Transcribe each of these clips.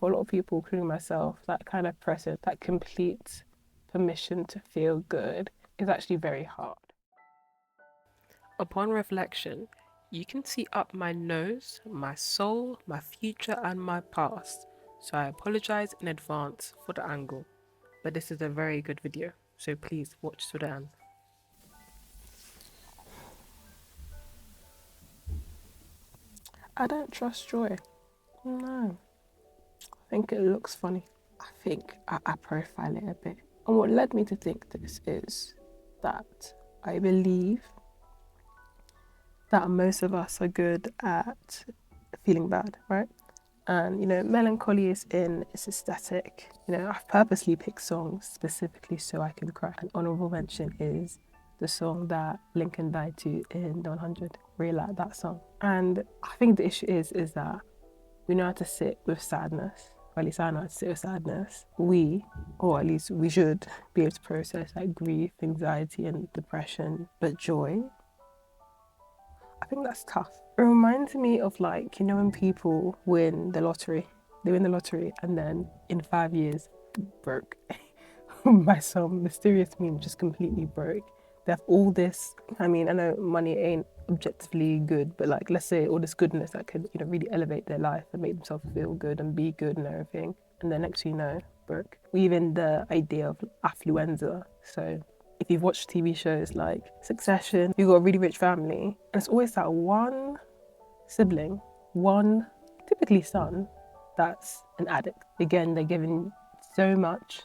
For a lot of people, including myself, that kind of pressure, that complete permission to feel good is actually very hard. Upon reflection, you can see up my nose, my soul, my future, and my past. So I apologize in advance for the angle. But this is a very good video, so please watch to the end. I don't trust joy. No. I think it looks funny. I think I profile it a bit. And what led me to think this is that I believe that most of us are good at feeling bad, right? And melancholy it's aesthetic. I've purposely picked songs specifically so I can cry. An honorable mention is the song that Lincoln died to in the 100. Really like that song. And I think the issue is that we know how to sit with sadness, or at least I know how to sit with sadness. Or at least we should be able to process like grief, anxiety, and depression. But joy, I think that's tough. It reminds me of when people win the lottery. They win the lottery and then in 5 years, broke. By some mysterious means, just completely broke. They have all this, I know money ain't objectively good, but let's say all this goodness that could, really elevate their life and make themselves feel good and be good and everything. And then next thing you know, broke. Even the idea of affluenza. So if you've watched TV shows like Succession, you've got a really rich family, and it's always that one sibling, one typically son, that's an addict. Again, they're given so much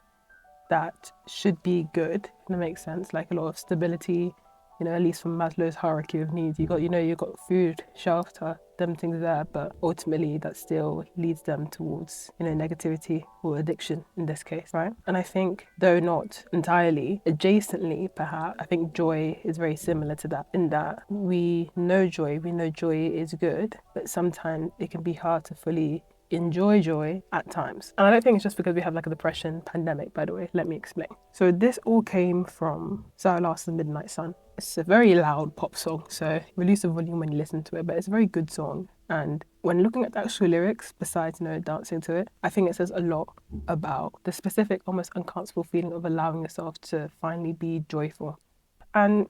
that should be good, if that makes sense, like a lot of stability, at least from Maslow's hierarchy of needs. You've got food, shelter, them things there, but ultimately that still leads them towards, negativity or addiction in this case, right? And I think, though not entirely, adjacently perhaps, I think joy is very similar to that, in that we know joy is good, but sometimes it can be hard to fully enjoy joy at times. And I don't think it's just because we have a depression pandemic, by the way. Let me explain. So this all came from Zara Larsson's Midnight Sun. It's a very loud pop song, so reduce the volume when you listen to it, but it's a very good song. And when looking at the actual lyrics, besides, dancing to it, I think it says a lot about the specific, almost uncomfortable feeling of allowing yourself to finally be joyful. And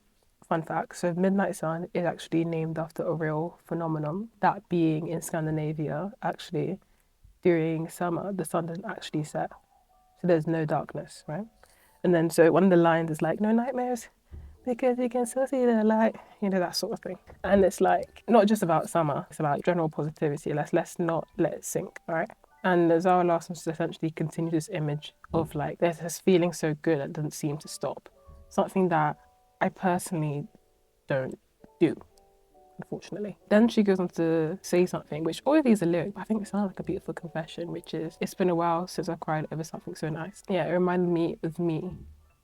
fun fact, so Midnight Sun is actually named after a real phenomenon, that being in Scandinavia, actually, during summer, the sun doesn't actually set. So there's no darkness, right? And then so one of the lines is no nightmares, because you can still see the light, that sort of thing. And it's not just about summer, it's about general positivity. Let's not let it sink, right? And Zara Larsson just essentially continues this image of there's this feeling so good that doesn't seem to stop. Something that I personally don't do, unfortunately. Then she goes on to say something, which all of these are lyrics, but I think it sounds like a beautiful confession, which is, it's been a while since I cried over something so nice. Yeah, it reminded me of me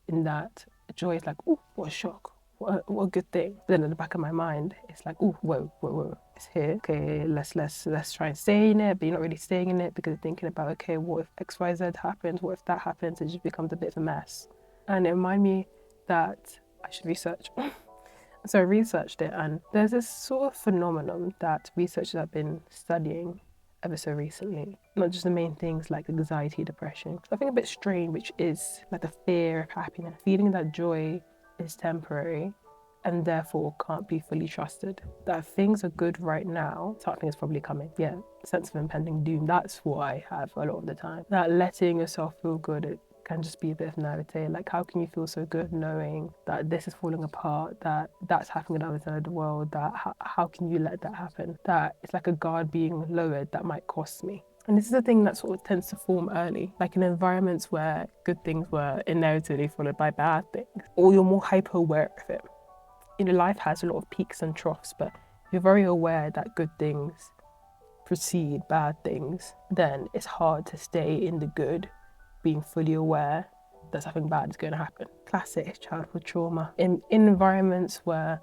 in that joy is oh, what a shock. What a good thing. But then in the back of my mind, it's oh, whoa. It's here. Okay, let's try and stay in it, but you're not really staying in it because you're thinking about, okay, what if X, Y, Z happens? What if that happens? It just becomes a bit of a mess. And it reminded me that I should research. So I researched it, and there's this sort of phenomenon that researchers have been studying ever so recently. Not just the main things like anxiety, depression. Something a bit strange, which is the fear of happiness, feeling that joy is temporary and therefore can't be fully trusted. That things are good right now, something is probably coming. Yeah, sense of impending doom. That's what I have a lot of the time. That letting yourself feel good, it can just be a bit of naivete. How can you feel so good knowing that this is falling apart, that that's happening on the other side of the world, that how can you let that happen? That it's like a guard being lowered that might cost me. And this is a thing that sort of tends to form early, in environments where good things were inevitably followed by bad things, or you're more hyper aware of it. Life has a lot of peaks and troughs, but if you're very aware that good things precede bad things, then it's hard to stay in the good, being fully aware that something bad is going to happen. Classic childhood trauma. In environments where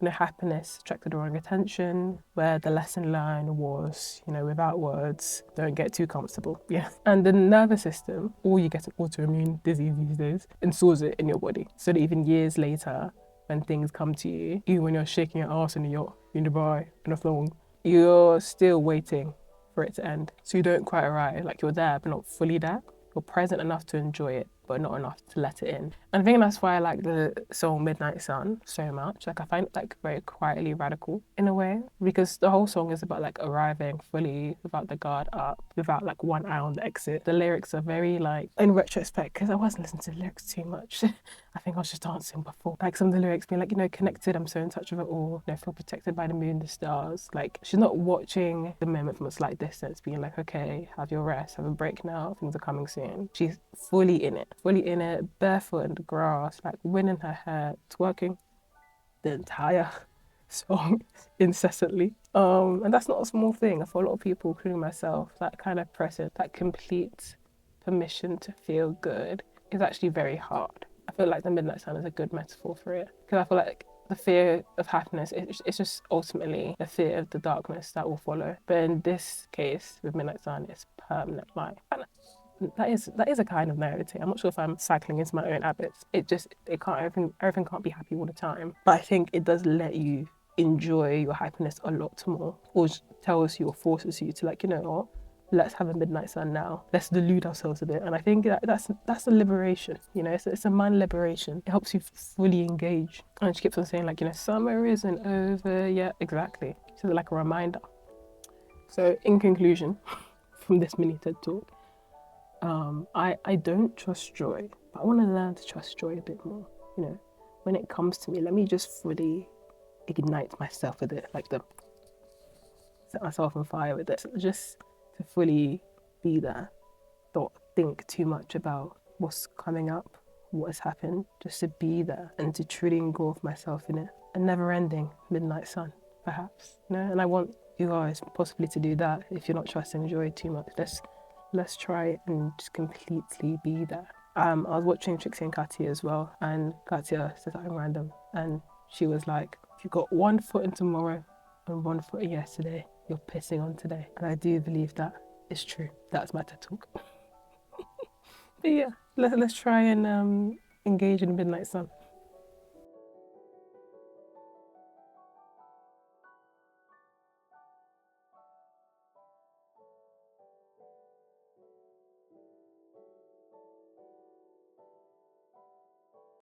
happiness attracted the wrong attention, where the lesson learned was, without words, don't get too comfortable. Yeah. And the nervous system, or you get an autoimmune disease these days, installs it in your body. So that even years later, when things come to you, even when you're shaking your ass in the yacht, in Dubai, in a thong, you're still waiting for it to end. So you don't quite arrive. Like you're there, but not fully there. You're present enough to enjoy it, but not enough to let it in. And I think that's why I like the song Midnight Sun so much. Like I find it like very quietly radical in a way, because the whole song is about like arriving fully without the guard up, without like one eye on the exit. The lyrics are very like, in retrospect, because I wasn't listening to the lyrics too much. I think I was just dancing before. Like some of the lyrics being like, you know, connected, I'm so in touch with it all. You know, feel protected by the moon, the stars. Like she's not watching the moment from a slight distance, being like, okay, have your rest, have a break now, things are coming soon. She's fully in it, barefoot in the grass, like wind in her hair, twerking the entire song incessantly. And that's not a small thing. For a lot of people, including myself, that kind of present, that complete permission to feel good is actually very hard. I feel like the Midnight Sun is a good metaphor for it, because I feel like the fear of happiness, it's just ultimately the fear of the darkness that will follow. But in this case, with Midnight Sun, it's permanent light. And that is a kind of naivety. I'm not sure if I'm cycling into my own habits. It can't everything can't be happy all the time. But I think it does let you enjoy your happiness a lot more, or tells you or forces you to, like, you know what, let's have a midnight sun now. Let's delude ourselves a bit. And I think that's a liberation. You know, it's a mind liberation. It helps you fully engage. And she keeps on saying, like, you know, summer isn't over yet. Exactly. So like a reminder. So in conclusion, from this mini TED talk, I don't trust joy, but I want to learn to trust joy a bit more. You know, when it comes to me, let me just fully ignite myself with it, like set myself on fire with it. So just to fully be there, not think too much about what's coming up, what has happened, just to be there and to truly engulf myself in it. A never-ending midnight sun, perhaps. You know, and I want you guys possibly to do that if you're not trusting joy too much. Let's try it and just completely be there. I was watching Trixie and Katia as well, and Katia said something random, and she was like, if you've got one foot in tomorrow and one foot in yesterday, you're pissing on today. And I do believe that is true. That's my TED talk. But yeah, let's try and engage in midnight sun.